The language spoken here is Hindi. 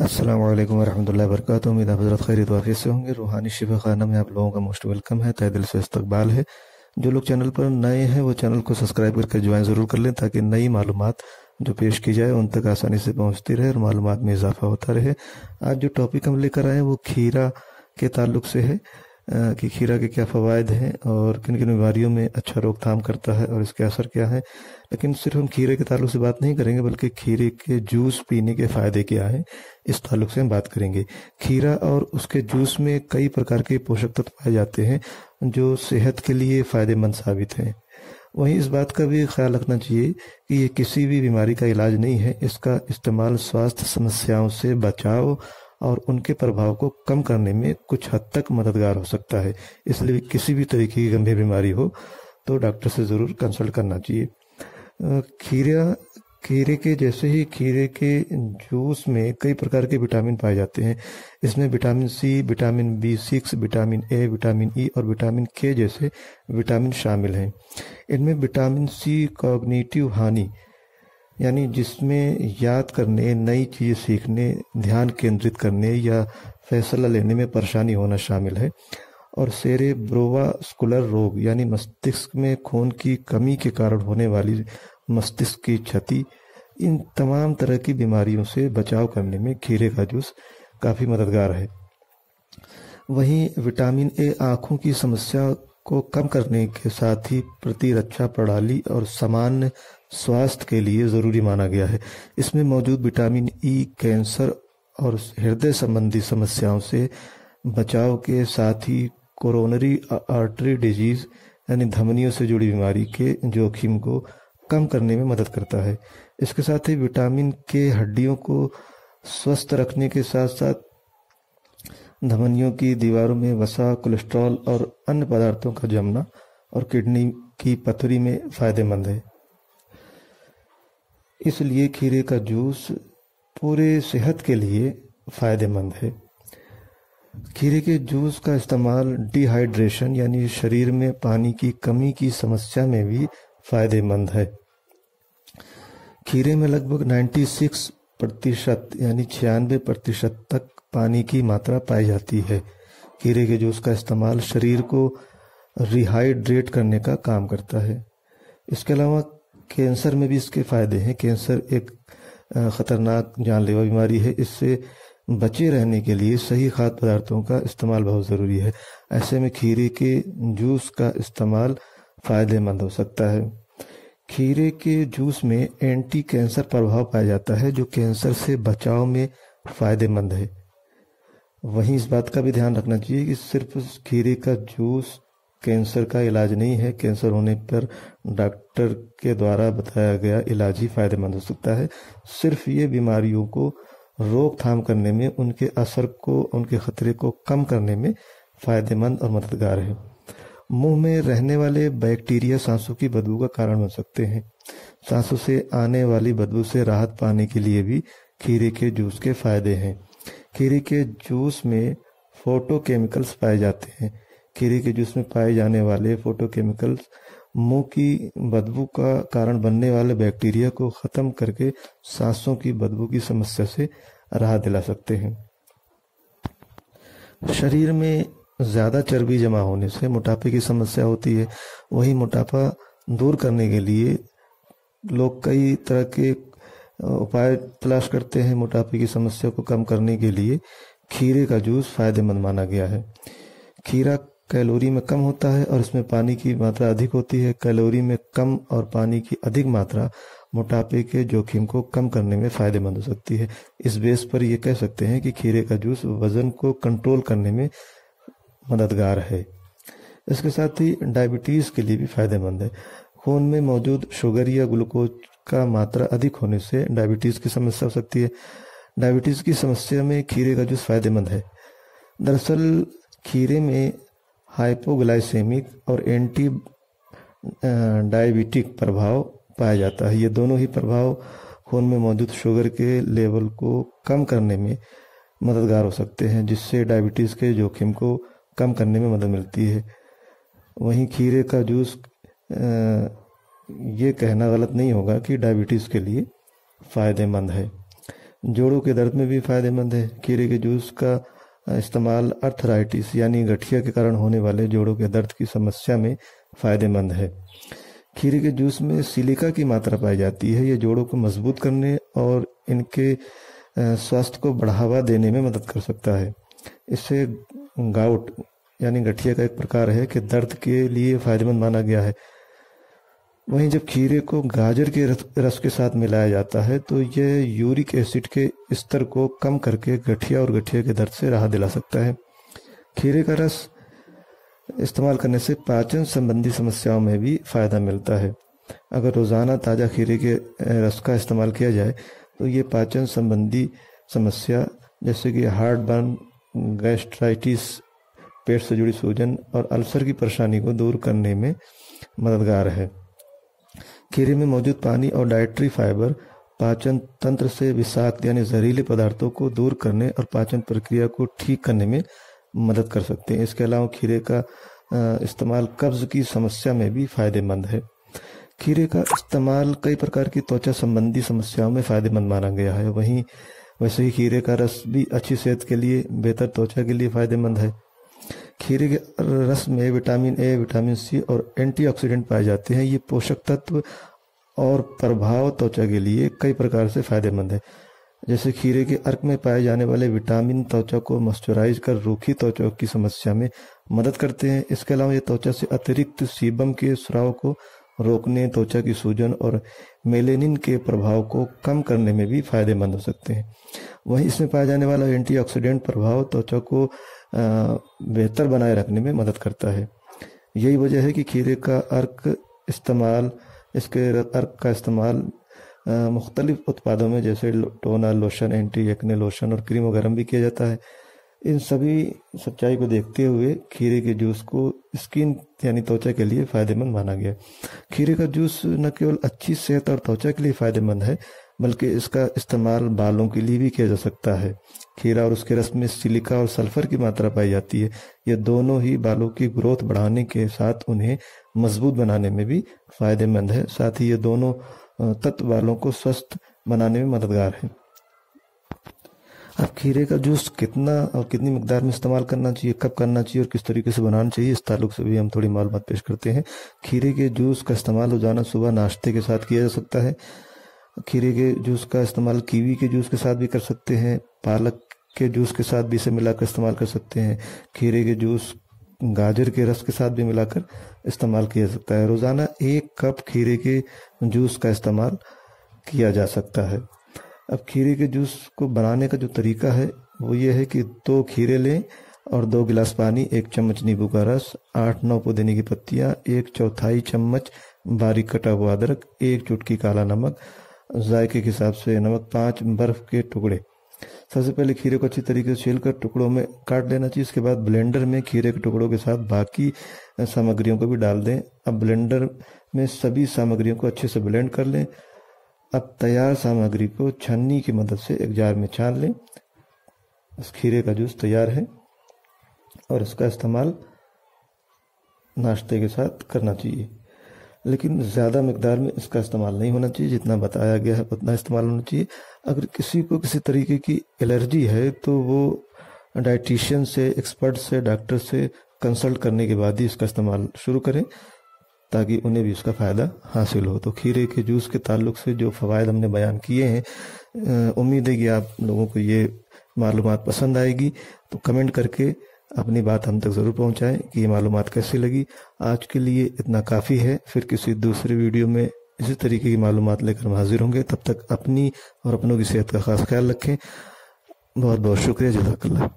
अस्सलाम वालेकुम वरहमतुल्लाहि वबरकातुहू। उम्मीद है हज़रत खैरियत वाफ़ियत से होंगे। रूहानी शिफा खाना में आप लोगों का मोस्ट वेलकम है, तहे दिल से इस्तकबाल है। जो लोग चैनल पर नए हैं वो चैनल को सब्सक्राइब करके ज्वाइन ज़रूर कर लें ताकि नई मालूमात जो पेश की जाए उन तक आसानी से पहुंचती रहे और मालूमात में इजाफा होता रहे। आज जो टॉपिक हम लेकर आए हैं वो खीरा के ताल्लुक से है कि खीरा के क्या फ़वाइद हैं और किन किन बीमारियों में अच्छा रोकथाम करता है और इसके असर क्या हैं। लेकिन सिर्फ हम खीरे के ताल्लुक से बात नहीं करेंगे बल्कि खीरे के जूस पीने के फ़ायदे क्या हैं इस ताल्लुक से हम बात करेंगे। खीरा और उसके जूस में कई प्रकार के पोषक तत्व पाए जाते हैं जो सेहत के लिए फ़ायदेमंद साबित हैं। वहीं इस बात का भी ख्याल रखना चाहिए कि ये किसी भी बीमारी का इलाज नहीं है। इसका इस्तेमाल स्वास्थ्य समस्याओं से बचाव और उनके प्रभाव को कम करने में कुछ हद तक मददगार हो सकता है। इसलिए किसी भी तरीके की गंभीर बीमारी हो तो डॉक्टर से ज़रूर कंसल्ट करना चाहिए। खीरे के जैसे ही खीरे के जूस में कई प्रकार के विटामिन पाए जाते हैं। इसमें vitamin C, vitamin B6, vitamin A, vitamin E और विटामिन के जैसे विटामिन शामिल हैं। इनमें विटामिन सी कॉग्निटिव हानि यानी जिसमें याद करने, नई चीज़ सीखने, ध्यान केंद्रित करने या फैसला लेने में परेशानी होना शामिल है। और सेरेब्रोवास्कुलर रोग यानी मस्तिष्क में खून की कमी के कारण होने वाली मस्तिष्क की क्षति, इन तमाम तरह की बीमारियों से बचाव करने में खीरे का जूस काफ़ी मददगार है। वहीं विटामिन ए आँखों की समस्या को कम करने के साथ ही प्रतिरक्षा प्रणाली और सामान्य स्वास्थ्य के लिए ज़रूरी माना गया है। इसमें मौजूद विटामिन ई कैंसर और हृदय संबंधी समस्याओं से बचाव के साथ ही कोरोनरी आर्टरी डिजीज यानी धमनियों से जुड़ी बीमारी के जोखिम को कम करने में मदद करता है। इसके साथ ही विटामिन के हड्डियों को स्वस्थ रखने के साथ साथ धमनियों की दीवारों में वसा, कोलेस्ट्रॉल और अन्य पदार्थों का जमना और किडनी की पथरी में फ़ायदेमंद है। इसलिए खीरे का जूस पूरे सेहत के लिए फ़ायदेमंद है। खीरे के जूस का इस्तेमाल डिहाइड्रेशन यानी शरीर में पानी की कमी की समस्या में भी फ़ायदेमंद है। खीरे में लगभग 96% यानी 96% तक पानी की मात्रा पाई जाती है। खीरे के जूस का इस्तेमाल शरीर को रिहाइड्रेट करने का काम करता है। इसके अलावा कैंसर में भी इसके फ़ायदे हैं। कैंसर एक ख़तरनाक जानलेवा बीमारी है। इससे बचे रहने के लिए सही खाद्य पदार्थों का इस्तेमाल बहुत ज़रूरी है। ऐसे में खीरे के जूस का इस्तेमाल फ़ायदेमंद हो सकता है। खीरे के जूस में एंटी कैंसर प्रभाव पाया जाता है जो कैंसर से बचाव में फ़ायदेमंद है। वहीं इस बात का भी ध्यान रखना चाहिए कि सिर्फ खीरे का जूस कैंसर का इलाज नहीं है। कैंसर होने पर डॉक्टर के द्वारा बताया गया इलाज ही फ़ायदेमंद हो सकता है। सिर्फ ये बीमारियों को रोकथाम करने में, उनके असर को, उनके खतरे को कम करने में फ़ायदेमंद और मददगार है। मुंह में रहने वाले बैक्टीरिया सांसों की बदबू का कारण बन सकते हैं। सांसों से आने वाली बदबू से राहत पाने के लिए भी खीरे के जूस के फ़ायदे हैं। खीरे के जूस में फोटोकेमिकल्स पाए जाते हैं। खीरे के जूस में पाए जाने वाले फोटोकेमिकल्स मुंह की बदबू का कारण बनने वाले बैक्टीरिया को ख़त्म करके सांसों की बदबू की समस्या से राहत दिला सकते हैं। शरीर में ज़्यादा चर्बी जमा होने से मोटापे की समस्या होती है। वही मोटापा दूर करने के लिए लोग कई तरह के उपाय तलाश करते हैं। मोटापे की समस्या को कम करने के लिए खीरे का जूस फ़ायदेमंद माना गया है। खीरा कैलोरी में कम होता है और इसमें पानी की मात्रा अधिक होती है। कैलोरी में कम और पानी की अधिक मात्रा मोटापे के जोखिम को कम करने में फ़ायदेमंद हो सकती है। इस बेस पर यह कह सकते हैं कि खीरे का जूस वज़न को कंट्रोल करने में मददगार है। इसके साथ ही डायबिटीज़ के लिए भी फ़ायदेमंद है। खून में मौजूद शुगर या ग्लूकोज का मात्रा अधिक होने से डायबिटीज़ की समस्या हो सकती है। डायबिटीज़ की समस्या में खीरे का जूस फ़ायदेमंद है। दरअसल खीरे में हाइपोग्लाइसेमिक और एंटी डायबिटिक प्रभाव पाया जाता है। ये दोनों ही प्रभाव खून में मौजूद शुगर के लेवल को कम करने में मददगार हो सकते हैं, जिससे डायबिटीज़ के जोखिम को कम करने में मदद मिलती है। वहीं खीरे का जूस ये कहना गलत नहीं होगा कि डायबिटीज़ के लिए फ़ायदेमंद है। जोड़ों के दर्द में भी फायदेमंद है। खीरे के जूस का इस्तेमाल अर्थराइटिस यानी गठिया के कारण होने वाले जोड़ों के दर्द की समस्या में फायदेमंद है। खीरे के जूस में सिलिका की मात्रा पाई जाती है। ये जोड़ों को मजबूत करने और इनके स्वास्थ्य को बढ़ावा देने में मदद कर सकता है। इससे गाउट यानी गठिया का एक प्रकार है कि दर्द के लिए फायदेमंद माना गया है। वहीं जब खीरे को गाजर के रस के साथ मिलाया जाता है तो यह यूरिक एसिड के स्तर को कम करके गठिया और गठिया के दर्द से राहत दिला सकता है। खीरे का रस इस्तेमाल करने से पाचन संबंधी समस्याओं में भी फायदा मिलता है। अगर रोजाना ताज़ा खीरे के रस का इस्तेमाल किया जाए तो ये पाचन संबंधी समस्या जैसे कि हार्ट बर्न, गैस्ट्राइटिस, पेट से जुड़ी सूजन और अल्सर की परेशानी को दूर करने में मददगार है। खीरे में मौजूद पानी और डाइटरी फाइबर पाचन तंत्र से विषाक्त यानी जहरीले पदार्थों को दूर करने और पाचन प्रक्रिया को ठीक करने में मदद कर सकते हैं। इसके अलावा खीरे का इस्तेमाल कब्ज की समस्या में भी फायदेमंद है। खीरे का इस्तेमाल कई प्रकार की त्वचा संबंधी समस्याओं में फायदेमंद माना गया है। वैसे ही खीरे का रस भी अच्छी सेहत के लिए, बेहतर त्वचा के लिए फायदेमंद है। खीरे के रस में विटामिन ए, विटामिन सी और एंटीऑक्सीडेंट पाए जाते हैं। ये पोषक तत्व और प्रभाव त्वचा के लिए कई प्रकार से फायदेमंद है। जैसे खीरे के अर्क में पाए जाने वाले विटामिन त्वचा को मॉइस्चराइज कर रूखी त्वचा की समस्या में मदद करते हैं। इसके अलावा ये त्वचा से अतिरिक्त सीबम के स्राव को रोकने, त्वचा की सूजन और मेलेनिन के प्रभाव को कम करने में भी फायदेमंद हो सकते हैं। वहीं इसमें पाया जाने वाला एंटीऑक्सीडेंट प्रभाव त्वचा को बेहतर बनाए रखने में मदद करता है। यही वजह है कि खीरे का इसके अर्क का इस्तेमाल मुख्तलिफ उत्पादों में जैसे toner lotion, anti acne lotion और क्रीम वगैरह भी किया जाता है। इन सभी सच्चाई को देखते हुए खीरे के जूस को स्किन यानी त्वचा के लिए फायदेमंद माना गया। खीरे का जूस न केवल अच्छी सेहत और त्वचा के लिए फायदेमंद है बल्कि इसका इस्तेमाल बालों के लिए भी किया जा सकता है। खीरा और उसके रस में सिलिका और सल्फर की मात्रा पाई जाती है। ये दोनों ही बालों की ग्रोथ बढ़ाने के साथ उन्हें मजबूत बनाने में भी फायदेमंद है। साथ ही ये दोनों तत्व बालों को स्वस्थ बनाने में मददगार है। अब खीरे का जूस कितना और कितनी मिकदार में इस्तेमाल करना चाहिए, कब करना चाहिए और किस तरीके से बनाना चाहिए, इस ताल्लुक से भी हम थोड़ी मालूमात पेश करते हैं। खीरे के जूस का इस्तेमाल रोजाना सुबह नाश्ते के साथ किया जा सकता है। खीरे के जूस का इस्तेमाल कीवी के जूस के साथ भी कर सकते हैं। पालक के जूस के साथ भी इसे मिलाकर इस्तेमाल कर सकते हैं। खीरे के जूस गाजर के रस के साथ भी मिलाकर इस्तेमाल किया जा सकता है। रोजाना 1 कप खीरे के जूस का इस्तेमाल किया जा सकता है। अब खीरे के जूस को बनाने का जो तरीका है वो ये है कि 2 खीरे लें और 2 गिलास पानी, 1 चम्मच नींबू का रस, 8-9 पुदीने की पत्तियां, 1/4 चम्मच बारीक कटा हुआ अदरक, 1 चुटकी काला नमक, जायके के हिसाब से नमक, 5 बर्फ के टुकड़े। सबसे पहले खीरे को अच्छी तरीके से छीलकर टुकड़ों में काट लेना चाहिए। इसके बाद ब्लेंडर में खीरे के टुकड़ों के साथ बाकी सामग्रियों को भी डाल दें। अब ब्लेंडर में सभी सामग्रियों को अच्छे से ब्लेंड कर लें। अब तैयार सामग्री को छन्नी की मदद से एक जार में छान लें। इस खीरे का जूस तैयार है और इसका इस्तेमाल नाश्ते के साथ करना चाहिए, लेकिन ज़्यादा मिकदार में इसका इस्तेमाल नहीं होना चाहिए। जितना बताया गया है उतना इस्तेमाल होना चाहिए। अगर किसी को किसी तरीके की एलर्जी है तो वो डाइटिशियन से, एक्सपर्ट से, डॉक्टर से कंसल्ट करने के बाद ही इसका इस्तेमाल शुरू करें ताकि उन्हें भी इसका फ़ायदा हासिल हो। तो खीरे के जूस के ताल्लुक से जो फ़वाइद हमने बयान किए हैं, उम्मीद है कि आप लोगों को ये मालूमात पसंद आएगी। तो कमेंट करके अपनी बात हम तक ज़रूर पहुंचाएं कि ये मालूमात कैसी लगी। आज के लिए इतना काफ़ी है। फिर किसी दूसरे वीडियो में इसी तरीके की मालूमात लेकर हम हाजिर होंगे। तब तक अपनी और अपनों की सेहत का खास ख्याल रखें। बहुत बहुत शुक्रिया। जज़ाकल्लाह।